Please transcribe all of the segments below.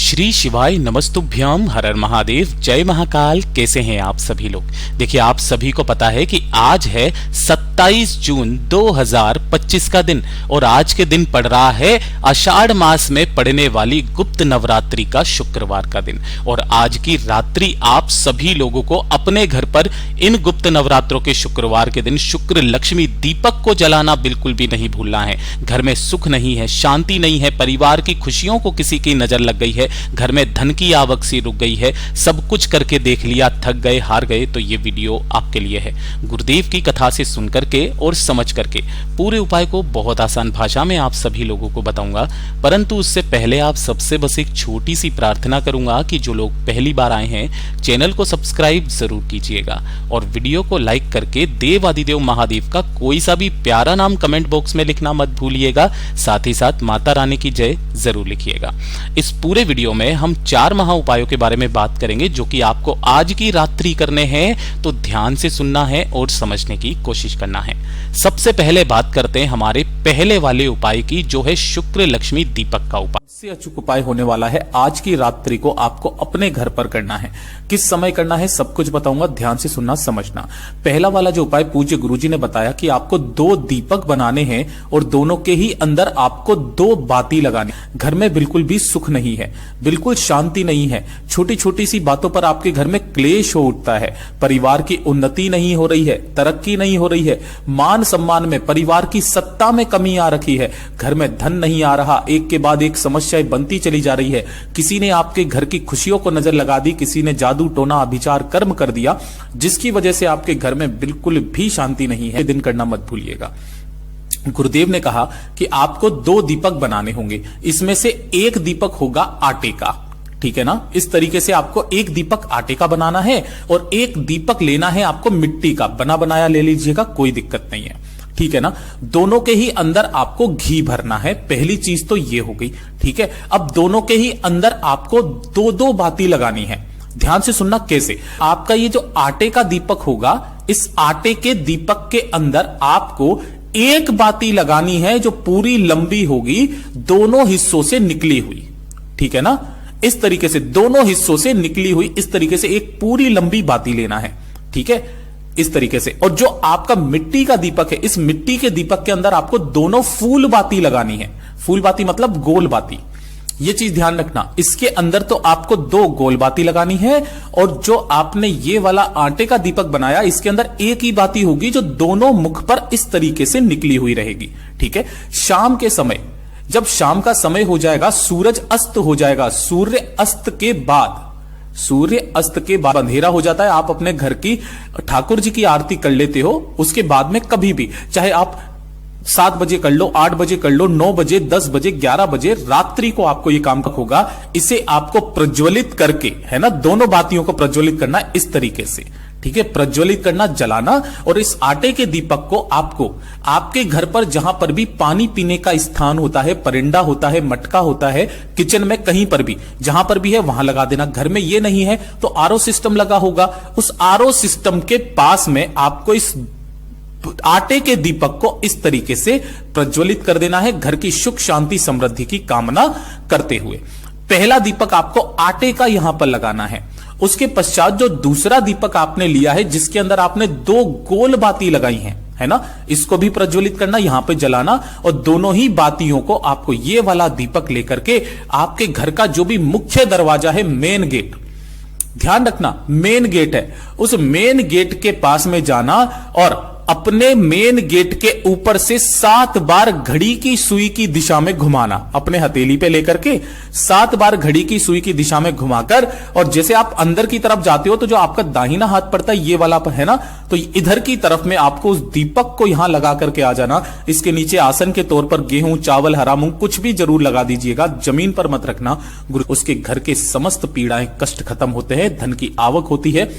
श्री शिवाय नमस्तुभ्यम, हर हर महादेव, जय महाकाल। कैसे हैं आप सभी लोग? देखिए, आप सभी को पता है कि आज है 27 जून 2025 का दिन और आज के दिन पड़ रहा है आषाढ़ मास में पड़ने वाली गुप्त नवरात्रि का शुक्रवार का दिन। और आज की रात्रि आप सभी लोगों को अपने घर पर इन गुप्त नवरात्रों के शुक्रवार के दिन शुक्र लक्ष्मी दीपक को जलाना बिल्कुल भी नहीं भूलना है। घर में सुख नहीं है, शांति नहीं है, परिवार की खुशियों को किसी की नजर लग गई है, घर में धन की आवक सी रुक गई है, सब कुछ करके देख लिया, थक गए, हार गए, तो ये वीडियो आपके लिए है। गुरुदेव की कथा से सुन करके और समझ करके पूरे उपाय को बहुत आसान भाषा में आप सभी लोगों को बताऊंगा। परंतु उससे पहले आप सबसे बस एक छोटी सी प्रार्थना करूंगा कि जो लोग पहली बार आए हैं चैनल को सब्सक्राइब जरूर कीजिएगा और वीडियो को लाइक करके देव आदिदेव महादेव का कोई सा भी प्यारा नाम कमेंट बॉक्स में लिखना मत भूलिएगा। साथ ही साथ माता रानी की जय जरूर लिखिएगा। इस पूरे वीडियो में हम 4 महा उपायों के बारे में बात करेंगे जो कि आपको आज की रात्रि करने हैं, तो ध्यान से सुनना है और समझने की कोशिश करना है। सबसे पहले बात करते हैं हमारे पहले वाले उपाय की, जो है शुक्र लक्ष्मी दीपक का उपाय। इससे अचूक उपाय होने वाला है आज की रात्रि को आपको अपने घर पर करना है। किस समय करना है सब कुछ बताऊंगा, ध्यान से सुनना समझना। पहला वाला जो उपाय पूज्य गुरुजी ने बताया कि आपको 2 दीपक बनाने हैं और दोनों के ही अंदर आपको 2 बाती लगानी। घर में बिल्कुल भी सुख नहीं है, बिल्कुल शांति नहीं है, छोटी छोटी सी बातों पर आपके घर में क्लेश हो उठता है, परिवार की उन्नति नहीं हो रही है, तरक्की नहीं हो रही है, मान सम्मान में, परिवार की सत्ता में कमी आ रखी है, घर में धन नहीं आ रहा, एक के बाद एक समस्याएं बनती चली जा रही है, किसी ने आपके घर की खुशियों को नजर लगा दी, किसी ने जादू टोना अभिचार कर्म कर दिया, जिसकी वजह से आपके घर में बिल्कुल भी शांति नहीं है। दिन करना मत भूलिएगा। गुरुदेव ने कहा कि आपको 2 दीपक बनाने होंगे, इसमें से एक दीपक होगा आटे का, ठीक है ना। इस तरीके से आपको एक दीपक आटे का बनाना है और एक दीपक लेना है आपको मिट्टी का, बना बनाया ले लीजिएगा, कोई दिक्कत नहीं है, ठीक है ना। दोनों के ही अंदर आपको घी भरना है, पहली चीज तो ये हो गई, ठीक है। अब दोनों के ही अंदर आपको 2-2 बाती लगानी है। ध्यान से सुनना कैसे। आपका ये जो आटे का दीपक होगा, इस आटे के दीपक के अंदर आपको एक बाती लगानी है जो पूरी लंबी होगी, दोनों हिस्सों से निकली हुई, ठीक है ना। इस तरीके से दोनों हिस्सों से निकली हुई, इस तरीके से एक पूरी लंबी बाती लेना है, ठीक है, इस तरीके से। और जो आपका मिट्टी का दीपक है, इस मिट्टी के दीपक के अंदर आपको दोनों फूल बाती लगानी है। फूल बाती मतलब गोल बाती, ये चीज ध्यान रखना। इसके अंदर तो आपको 2 गोल बाती लगानी है और जो आपने ये वाला आटे का दीपक बनाया, इसके अंदर एक ही बाती होगी जो दोनों मुख पर इस तरीके से निकली हुई रहेगी, ठीक है। शाम के समय, जब शाम का समय हो जाएगा, सूरज अस्त हो जाएगा, सूर्य अस्त के बाद अंधेरा हो जाता है, आप अपने घर की ठाकुर जी की आरती कर लेते हो। उसके बाद में कभी भी, चाहे आप 7 बजे कर लो, 8 बजे कर लो, 9 बजे, 10 बजे, 11 बजे, रात्रि को आपको ये काम होगा। इसे आपको प्रज्वलित करके, है ना, दोनों बातियों को प्रज्वलित करना इस तरीके से, ठीक है, प्रज्वलित करना, जलाना। और इस आटे के दीपक को आपको आपके घर पर जहां पर भी पानी पीने का स्थान होता है, परिंदा होता है, मटका होता है, किचन में कहीं पर भी, जहां पर भी है वहां लगा देना। घर में ये नहीं है तो आरओ सिस्टम लगा होगा, उस आरओ सिस्टम के पास में आपको इस आटे के दीपक को इस तरीके से प्रज्वलित कर देना है, घर की सुख शांति समृद्धि की कामना करते हुए। पहला दीपक आपको आटे का यहां पर लगाना है। उसके पश्चात जो दूसरा दीपक आपने लिया है, जिसके अंदर आपने 2 गोल बाती लगाई हैं, है ना, इसको भी प्रज्वलित करना, यहां पे जलाना। और दोनों ही बातियों को आपको ये वाला दीपक लेकर के आपके घर का जो भी मुख्य दरवाजा है, मेन गेट, ध्यान रखना मेन गेट है, उस मेन गेट के पास में जाना और अपने मेन गेट के ऊपर से 7 बार घड़ी की सुई की दिशा में घुमाना, अपने हथेली पे लेकर के 7 बार घड़ी की सुई की दिशा में घुमाकर, और जैसे आप अंदर की तरफ जाते हो तो जो आपका दाहिना हाथ पड़ता है, ये वाला है ना, तो इधर की तरफ में आपको उस दीपक को यहां लगा करके आ जाना। इसके नीचे आसन के तौर पर गेहूं, चावल, हरा मूंग कुछ भी जरूर लगा दीजिएगा, जमीन पर मत रखना। उसके घर के समस्त पीड़ाएं, कष्ट खत्म होते हैं, धन की आवक होती है,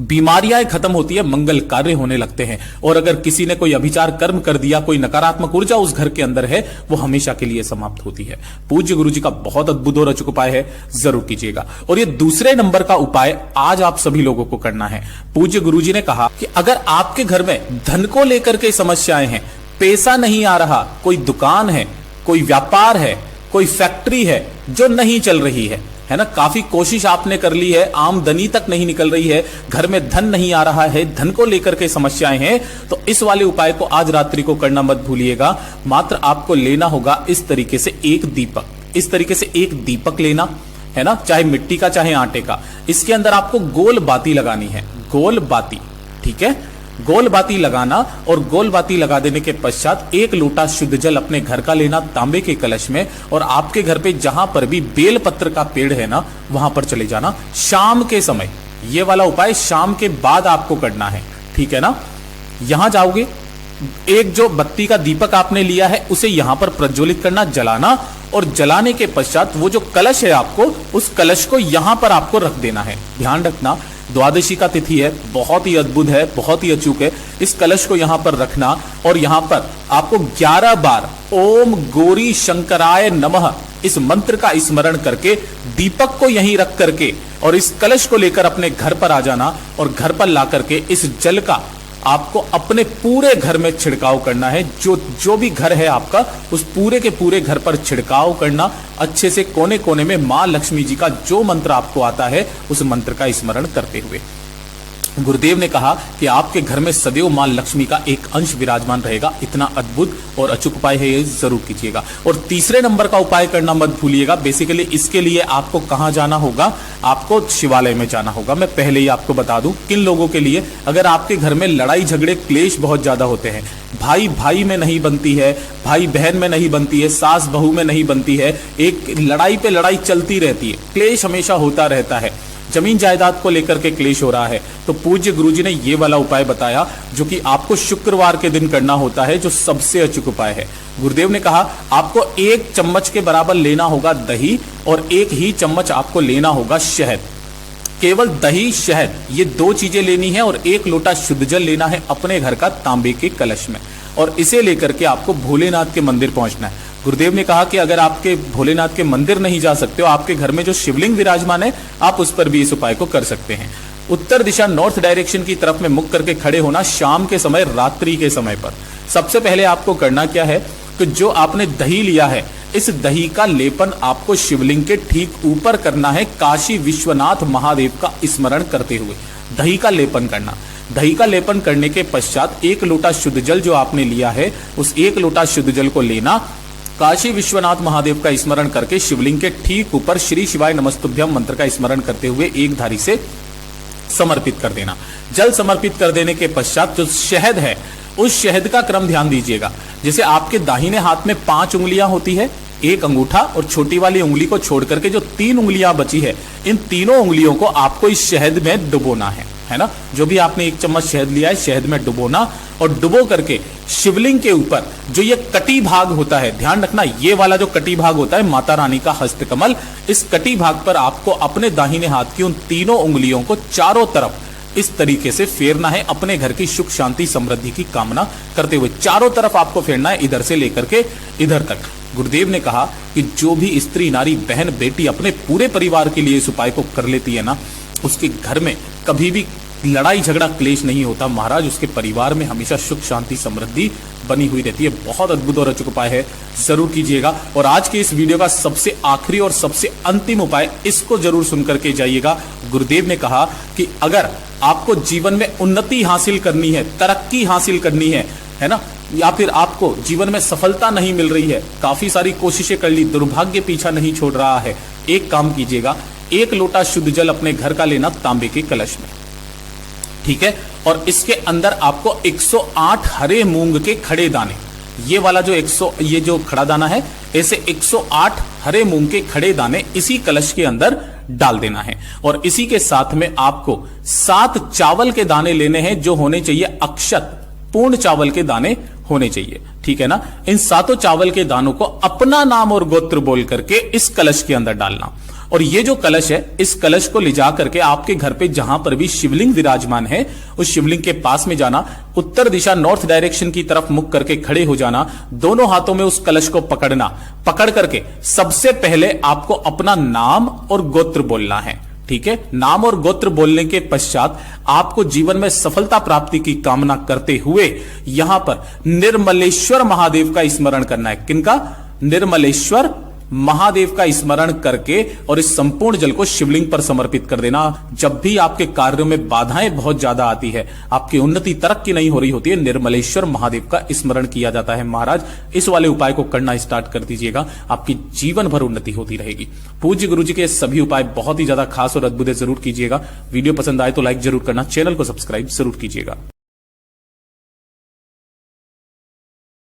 बीमारियां खत्म होती है, मंगल कार्य होने लगते हैं। और अगर किसी ने कोई अभिचार कर्म कर दिया, कोई नकारात्मक ऊर्जा उस घर के अंदर है, वो हमेशा के लिए समाप्त होती है। पूज्य गुरुजी का बहुत अद्भुत और अचूक उपाय है, जरूर कीजिएगा। और ये दूसरे नंबर का उपाय आज आप सभी लोगों को करना है। पूज्य गुरुजी ने कहा कि अगर आपके घर में धन को लेकर के समस्याएं हैं, पैसा नहीं आ रहा, कोई दुकान है, कोई व्यापार है, कोई फैक्ट्री है जो नहीं चल रही है ना, काफी कोशिश आपने कर ली है, आमदनी तक नहीं निकल रही है, घर में धन नहीं आ रहा है, धन को लेकर के समस्याएं हैं, तो इस वाले उपाय को आज रात्रि को करना मत भूलिएगा। मात्र आपको लेना होगा इस तरीके से एक दीपक, इस तरीके से एक दीपक लेना है ना, चाहे मिट्टी का चाहे आटे का। इसके अंदर आपको गोल बाती लगानी है, गोल बाती, ठीक है, गोल बाती लगाना। और गोल बाती लगा देने के पश्चात एक लोटा शुद्ध जल अपने घर का लेना तांबे के कलश में, और आपके घर पे जहां पर भी बेल पत्र का पेड़ है ना, वहां पर चले जाना शाम के समय। ये वाला उपाय शाम के बाद आपको करना है, ठीक है ना। यहां जाओगे, एक जो बत्ती का दीपक आपने लिया है उसे यहां पर प्रज्वलित करना, जलाना, और जलाने के पश्चात वो जो कलश है आपको, उस कलश को यहां पर आपको रख देना है। ध्यान रखना, द्वादशी का तिथि है, बहुत ही अद्भुत है, बहुत ही अचूक है। इस कलश को यहां पर रखना और यहां पर आपको 11 बार ओम गौरी शंकराय नमः इस मंत्र का स्मरण करके दीपक को यहीं रख करके और इस कलश को लेकर अपने घर पर आ जाना, और घर पर ला करके इस जल का आपको अपने पूरे घर में छिड़काव करना है। जो भी घर है आपका, उस पूरे के पूरे घर पर छिड़काव करना, अच्छे से कोने कोने में मां लक्ष्मी जी का जो मंत्र आपको आता है उस मंत्र का स्मरण करते हुए। गुरुदेव ने कहा कि आपके घर में सदैव मां लक्ष्मी का एक अंश विराजमान रहेगा। इतना अद्भुत और अचूक उपाय है, ये जरूर कीजिएगा। और तीसरे नंबर का उपाय करना मत भूलिएगा। बेसिकली इसके लिए आपको कहां जाना होगा, आपको शिवालय में जाना होगा। मैं पहले ही आपको बता दूं किन लोगों के लिए, अगर आपके घर में लड़ाई झगड़े क्लेश बहुत ज्यादा होते हैं, भाई भाई में नहीं बनती है, भाई बहन में नहीं बनती है, सास बहू में नहीं बनती है, एक लड़ाई पे लड़ाई चलती रहती है, क्लेश हमेशा होता रहता है, जमीन जायदाद को लेकर के क्लेश हो रहा है, तो पूज्य गुरुजी ने ये वाला उपाय बताया जो कि आपको शुक्रवार के दिन करना होता है, जो सबसे अचूक उपाय है। गुरुदेव ने कहा आपको 1 चम्मच के बराबर लेना होगा दही, और 1 ही चम्मच आपको लेना होगा शहद। केवल दही शहद ये 2 चीजें लेनी है, और 1 लोटा शुद्ध जल लेना है अपने घर का तांबे के कलश में, और इसे लेकर के आपको भोलेनाथ के मंदिर पहुंचना है। गुरुदेव ने कहा कि अगर आपके भोलेनाथ के मंदिर नहीं जा सकते हो, आपके घर में जो शिवलिंग विराजमान है, आप उस पर भी इस उपाय को कर सकते हैं। उत्तर दिशा नॉर्थ डायरेक्शन की तरफ में मुख करके खड़े होना शाम के समय, रात्रि के समय पर। सबसे पहले आपको करना क्या है कि जो आपने दही लिया है, इस दही का लेपन आपको शिवलिंग के ठीक ऊपर करना है, काशी विश्वनाथ महादेव का स्मरण करते हुए दही का लेपन करना। दही का लेपन करने के पश्चात 1 लोटा शुद्ध जल जो आपने लिया है, उस 1 लोटा शुद्ध जल को लेना, काशी विश्वनाथ महादेव का स्मरण करके शिवलिंग के ठीक ऊपर श्री शिवाय नमस्तुभ्यम मंत्र का स्मरण करते हुए एक धारी से समर्पित कर देना। जल समर्पित कर देने के पश्चात जो शहद है, उस शहद का क्रम ध्यान दीजिएगा। जैसे आपके दाहिने हाथ में 5 उंगलियां होती है, 1 अंगूठा और छोटी वाली उंगली को छोड़ करके जो 3 उंगलियां बची है, इन तीनों उंगलियों को आपको इस शहद में डुबोना है ना। जो भी आपने 1 चम्मच शहद लिया है, शहद में डुबोना, और डुबो करके शिवलिंग के ऊपर जो ये कटी भाग होता है, ध्यान रखना ये वाला जो कटी भाग होता है माता रानी का हस्तकमल, इस कटी भाग पर आपको अपने दाहिने हाथ की उन तीनों उंगलियों को चारों तरफ इस तरीके से फेरना है, अपने घर की सुख शांति समृद्धि की कामना करते हुए चारों तरफ आपको फेरना है, इधर से लेकर के इधर तक। गुरुदेव ने कहा कि जो भी स्त्री नारी बहन बेटी अपने पूरे परिवार के लिए इस उपाय को कर लेती है ना, उसके घर में कभी भी लड़ाई झगड़ा क्लेश नहीं होता महाराज, उसके परिवार में हमेशा सुख शांति समृद्धि बनी हुई रहती है। बहुत अद्भुत और अचूक उपाय है, जरूर कीजिएगा। और आज के इस वीडियो का सबसे आखिरी और सबसे अंतिम उपाय, इसको जरूर सुनकर के जाइएगा। गुरुदेव ने कहा कि अगर आपको जीवन में उन्नति हासिल करनी है, तरक्की हासिल करनी है ना, या फिर आपको जीवन में सफलता नहीं मिल रही है, काफी सारी कोशिशें कर ली, दुर्भाग्य पीछा नहीं छोड़ रहा है, एक काम कीजिएगा, 1 लोटा शुद्ध जल अपने घर का लेना तांबे के कलश में, ठीक है, और इसके अंदर आपको 108 हरे मूंग के खड़े दाने, ये वाला जो ये जो खड़ा दाना है, ऐसे 108 हरे मूंग के खड़े दाने इसी कलश के अंदर डाल देना है। और इसी के साथ में आपको 7 चावल के दाने लेने हैं, जो होने चाहिए अक्षत पूर्ण चावल के दाने होने चाहिए, ठीक है ना। इन 7 चावल के दानों को अपना नाम और गोत्र बोल करके इस कलश के अंदर डालना। और ये जो कलश है, इस कलश को ले जा करके आपके घर पे जहां पर भी शिवलिंग विराजमान है, उस शिवलिंग के पास में जाना, उत्तर दिशा नॉर्थ डायरेक्शन की तरफ मुख करके खड़े हो जाना, दोनों हाथों में उस कलश को पकड़ना, पकड़ करके सबसे पहले आपको अपना नाम और गोत्र बोलना है, ठीक है। नाम और गोत्र बोलने के पश्चात आपको जीवन में सफलता प्राप्ति की कामना करते हुए यहां पर निर्मलेश्वर महादेव का स्मरण करना है। किनका? निर्मलेश्वर महादेव का स्मरण करके और इस संपूर्ण जल को शिवलिंग पर समर्पित कर देना। जब भी आपके कार्यों में बाधाएं बहुत ज्यादा आती है, आपकी उन्नति तरक्की नहीं हो रही होती है, निर्मलेश्वर महादेव का स्मरण किया जाता है। महाराज इस वाले उपाय को करना स्टार्ट कर दीजिएगा, आपकी जीवन भर उन्नति होती रहेगी। पूज्य गुरु जी के सभी उपाय बहुत ही ज्यादा खास और अद्भुत है, जरूर कीजिएगा। वीडियो पसंद आए तो लाइक जरूर करना, चैनल को सब्सक्राइब जरूर कीजिएगा।